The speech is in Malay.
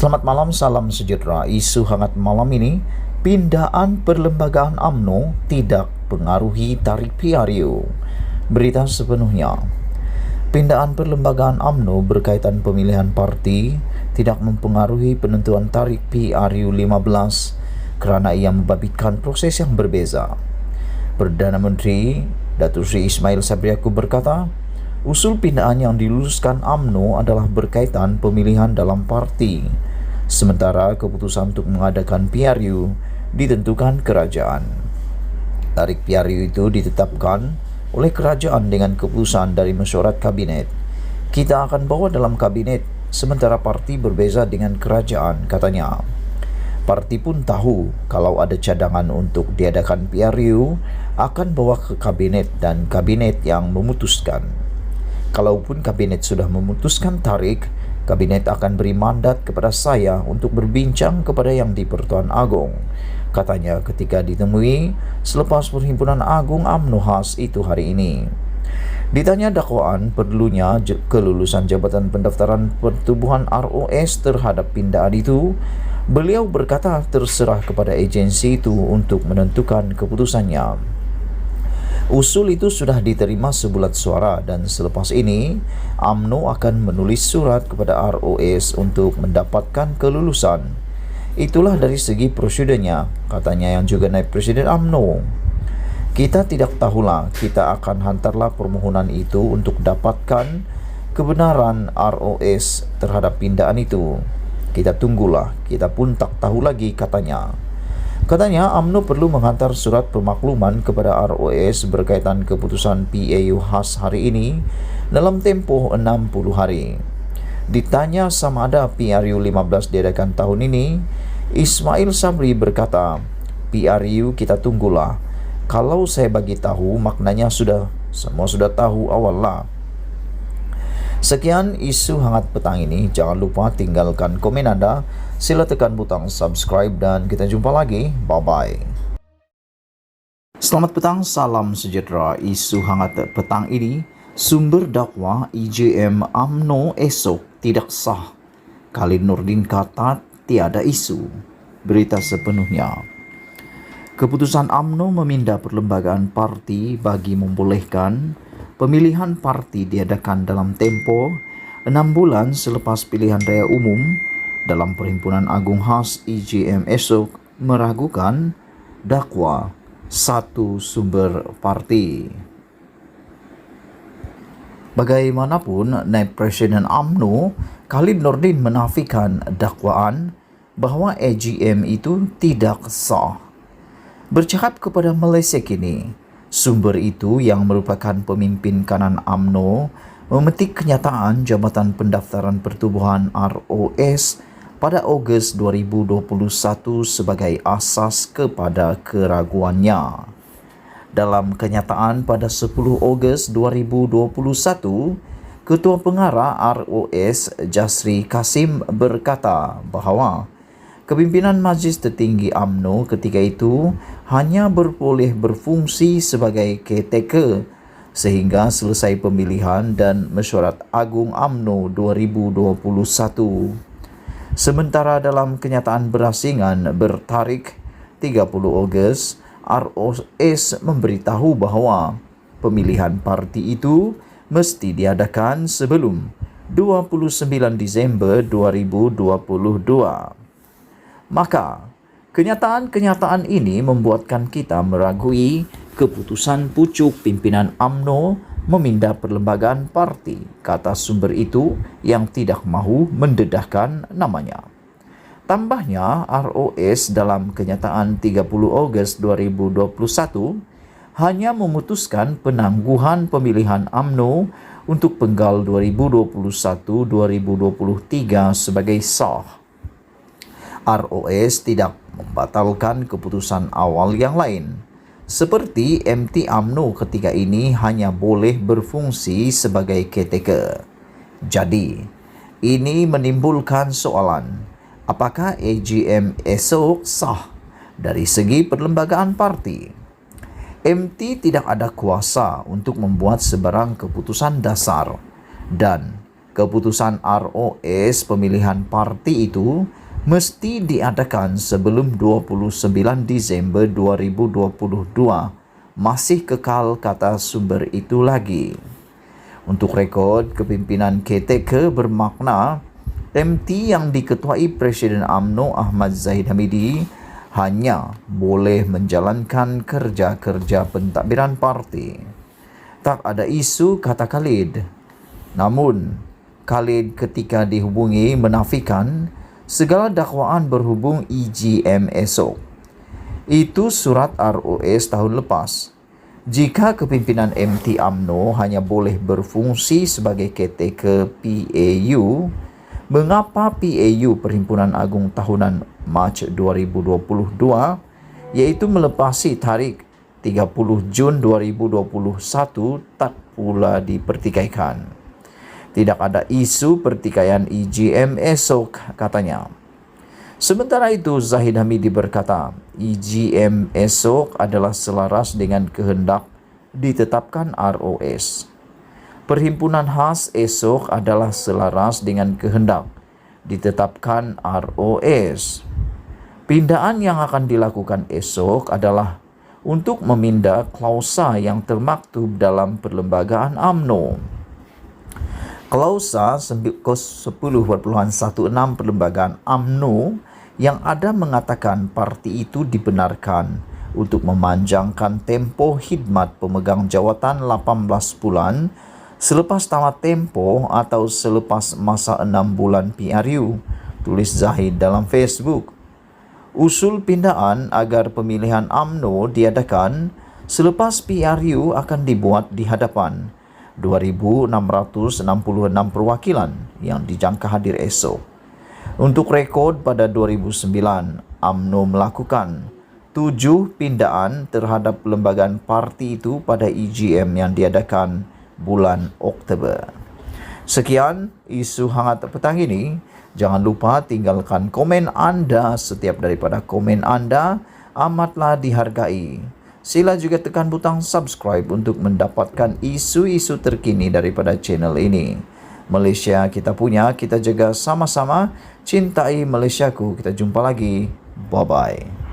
Selamat malam, salam sejahtera. Isu hangat malam ini, pindaan perlembagaan UMNO tidak pengaruhi tarikh PRU. Berita sepenuhnya. Pindaan perlembagaan UMNO berkaitan pemilihan parti tidak mempengaruhi penentuan tarikh PRU 15 kerana ia membabitkan proses yang berbeza. Perdana Menteri Datuk Seri Ismail Sabri Yaakob berkata, usul pindaan yang diluluskan UMNO adalah berkaitan pemilihan dalam parti, sementara keputusan untuk mengadakan PRU ditentukan kerajaan. Tarikh PRU itu ditetapkan oleh kerajaan dengan keputusan dari mesyuarat kabinet. Kita akan bawa dalam kabinet, sementara parti berbeza dengan kerajaan, katanya. Parti pun tahu kalau ada cadangan untuk diadakan PRU akan bawa ke kabinet dan kabinet yang memutuskan. Kalaupun kabinet sudah memutuskan tarikh, kabinet akan beri mandat kepada saya untuk berbincang kepada Yang di-Pertuan Agong, katanya ketika ditemui selepas Perhimpunan Agung UMNO khas itu hari ini. Ditanya dakwaan perlunya kelulusan Jabatan Pendaftaran Pertubuhan ROS terhadap pindaan itu, beliau berkata terserah kepada agensi itu untuk menentukan keputusannya. Usul itu sudah diterima sebulat suara dan selepas ini UMNO akan menulis surat kepada ROS untuk mendapatkan kelulusan. Itulah dari segi prosedurnya, katanya yang juga naib Presiden UMNO. Kita tidak tahulah, kita akan hantarlah permohonan itu untuk dapatkan kebenaran ROS terhadap pindaan itu. Kita tunggulah, kita pun tak tahu lagi, katanya. Katanya UMNO perlu menghantar surat permakluman kepada ROS berkaitan keputusan PAU khas hari ini dalam tempoh 60 hari. Ditanya sama ada PRU 15 diadakan tahun ini, Ismail Sabri berkata, PRU kita tunggulah. Kalau saya bagi tahu, maknanya semua sudah tahu awal lah. Sekian isu hangat petang ini. Jangan lupa tinggalkan komen Anda. Sila tekan butang subscribe dan kita jumpa lagi. Bye-bye. Selamat petang, salam sejahtera. Isu hangat petang ini, sumber dakwah EJM UMNO esok tidak sah. Khalid Nordin kata tiada isu. Berita sepenuhnya. Keputusan UMNO memindah perlembagaan parti bagi membolehkan pemilihan parti diadakan dalam tempo 6 bulan selepas pilihan raya umum dalam Perhimpunan Agung khas EJM esok meragukan dakwa satu sumber parti. Bagaimanapun, naib Presiden UMNO Khalid Nordin menafikan dakwaan bahwa EJM itu tidak sah. Bercakap kepada Malaysia Kini, sumber itu yang merupakan pemimpin kanan UMNO memetik kenyataan Jabatan Pendaftaran Pertubuhan ROS pada Ogos 2021 sebagai asas kepada keraguannya. Dalam kenyataan pada 10 Ogos 2021, Ketua Pengarah ROS Jasri Kasim berkata bahawa kepimpinan Majlis Tertinggi UMNO ketika itu hanya boleh berfungsi sebagai caretaker sehingga selesai pemilihan dan mesyuarat Agung UMNO 2021. Sementara dalam kenyataan berasingan bertarikh 30 Ogos, ROS memberitahu bahawa pemilihan parti itu mesti diadakan sebelum 29 Disember 2022. Maka, kenyataan-kenyataan ini membuatkan kita meragui keputusan pucuk pimpinan UMNO memindah perlembagaan parti, kata sumber itu yang tidak mahu mendedahkan namanya. Tambahnya, ROS dalam kenyataan 30 Ogos 2021 hanya memutuskan penangguhan pemilihan UMNO untuk penggal 2021-2023 sebagai sah. ROS tidak membatalkan keputusan awal yang lain, seperti MT UMNO ketika ini hanya boleh berfungsi sebagai caretaker. Jadi, ini menimbulkan soalan, apakah EJM esok sah dari segi perlembagaan parti? MT tidak ada kuasa untuk membuat sebarang keputusan dasar dan Keputusan ROS pemilihan parti itu mesti diadakan sebelum 29 Disember 2022. Masih kekal kata sumber itu lagi. Untuk rekod, kepimpinan KTK bermakna MT yang diketuai Presiden UMNO Ahmad Zahid Hamidi hanya boleh menjalankan kerja-kerja pentadbiran parti. Tak ada isu, kata Khalid. Namun, Khalid ketika dihubungi menafikan segala dakwaan berhubung EGM esok. Itu surat ROS tahun lepas. Jika kepimpinan MT UMNO hanya boleh berfungsi sebagai KTK PAU, mengapa PAU Perhimpunan Agung Tahunan Mac 2022 iaitu melepasi tarikh 30 Jun 2021 tak pula dipertikaikan? Tidak ada isu pertikaian EGM esok, katanya. Sementara itu, Zahid Hamidi berkata, EGM esok adalah selaras dengan kehendak ditetapkan ROS. Perhimpunan khas esok adalah selaras dengan kehendak ditetapkan ROS. Pindaan yang akan dilakukan esok adalah untuk memindah klausa yang termaktub dalam perlembagaan UMNO. Klausa 10.16 Perlembagaan UMNO yang ada mengatakan parti itu dibenarkan untuk memanjangkan tempoh khidmat pemegang jawatan 18 bulan selepas tamat tempoh atau selepas masa 6 bulan PRU, tulis Zahid dalam Facebook. Usul pindaan agar pemilihan UMNO diadakan selepas PRU akan dibuat di hadapan 2,666 perwakilan yang dijangka hadir esok. Untuk rekod, pada 2009, UMNO melakukan 7 pindaan terhadap perlembagaan parti itu pada EGM yang diadakan bulan Oktober. Sekian isu hangat petang ini. Jangan lupa tinggalkan komen anda. Setiap daripada komen anda amatlah dihargai. Sila juga tekan butang subscribe untuk mendapatkan isu-isu terkini daripada channel ini. Malaysia kita punya, kita jaga sama-sama. Cintai Malaysiaku. Kita jumpa lagi. Bye-bye.